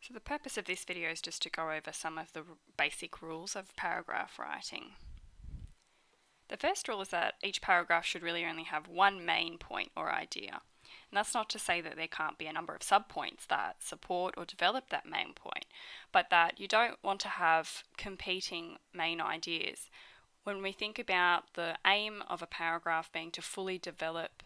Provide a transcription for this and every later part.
So the purpose of this video is just to go over some of the basic rules of paragraph writing. The first rule is that each paragraph should really only have one main point or idea. And that's not to say that there can't be a number of subpoints that support or develop that main point, but that you don't want to have competing main ideas. When we think about the aim of a paragraph being to fully develop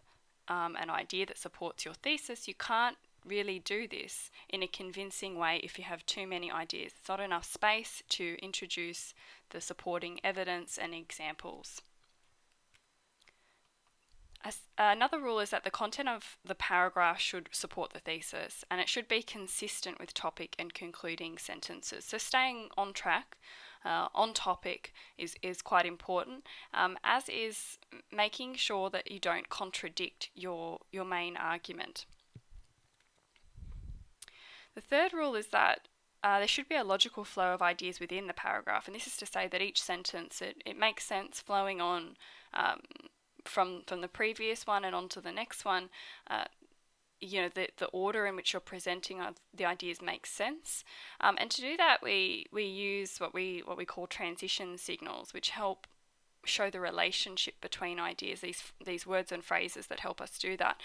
an idea that supports your thesis, you can't really do this in a convincing way if you have too many ideas. There's not enough space to introduce the supporting evidence and examples. Another rule is that the content of the paragraph should support the thesis, and it should be consistent with topic and concluding sentences. So staying on track, on topic is quite important, as is making sure that you don't contradict your main argument. The third rule is that there should be a logical flow of ideas within the paragraph, and this is to say that each sentence, it makes sense flowing on from the previous one and on to the next one. The order in which you're presenting the ideas makes sense, and to do that we use what we call transition signals, which help show the relationship between ideas, these words and phrases that help us do that.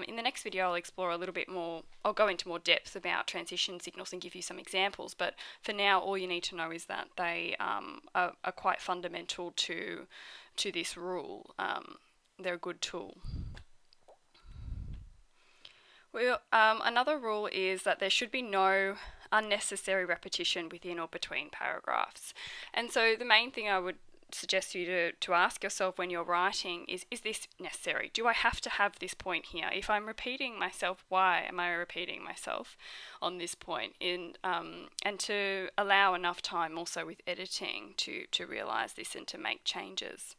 In the next video I'll explore a little bit more, I'll go into more depth about transition signals and give you some examples, but for now all you need to know is that they are quite fundamental to this rule. They're a good tool. Another rule is that there should be no unnecessary repetition within or between paragraphs. And so the main thing I would suggest you to ask yourself when you're writing is this necessary? Do I have to have this point here? If I'm repeating myself, why am I repeating myself on this point? And to allow enough time also with editing to realise this and to make changes.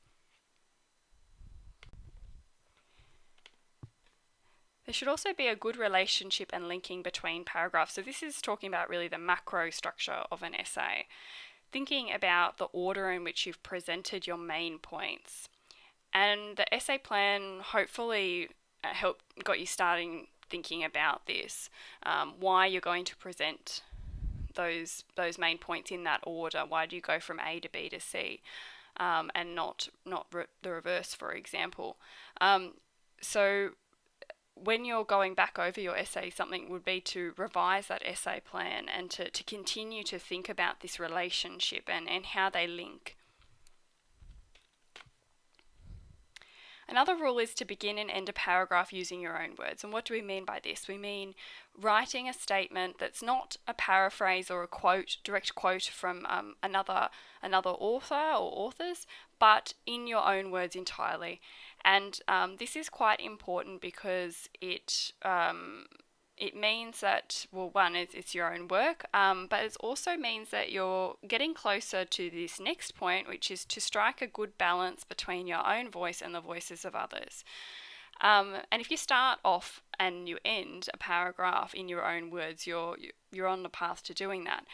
There should also be a good relationship and linking between paragraphs. So this is talking about really the macro structure of an essay. Thinking about the order in which you've presented your main points. And the essay plan hopefully got you starting thinking about this, why you're going to present those main points in that order. Why do you go from A to B to C, and not the reverse, for example. So when you're going back over your essay, something would be to revise that essay plan and to continue to think about this relationship and how they link. Another rule is to begin and end a paragraph using your own words. And what do we mean by this? We mean writing a statement that's not a paraphrase or a quote, direct quote from another author or authors, but in your own words entirely. And this is quite important because it means that, well, one, it's your own work, but it also means that you're getting closer to this next point, which is to strike a good balance between your own voice and the voices of others. And if you start off and you end a paragraph in your own words, you're on the path to doing that.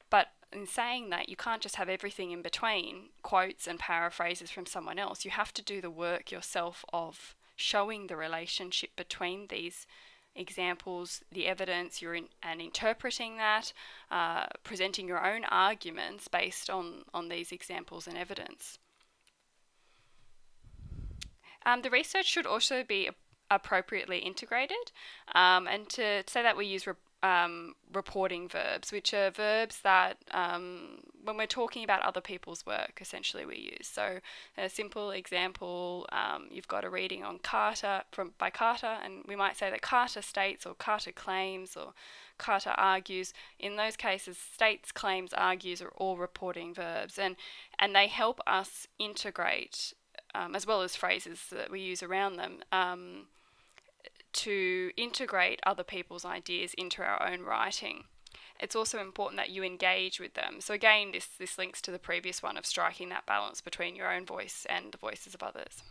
But in saying that, you can't just have everything in between, quotes and paraphrases from someone else. You have to do the work yourself of showing the relationship between these examples, the evidence, and interpreting that, presenting your own arguments based on these examples and evidence. The research should also be appropriately integrated, and to say that we use reporting verbs, which are verbs that when we're talking about other people's work, essentially we use. So a simple example, you've got a reading on Carter by Carter, and we might say that Carter states, or Carter claims, or Carter argues. In those cases, states, claims, argues are all reporting verbs, and they help us integrate, as well as phrases that we use around them, to integrate other people's ideas into our own writing. It's also important that you engage with them. So again, this links to the previous one of striking that balance between your own voice and the voices of others.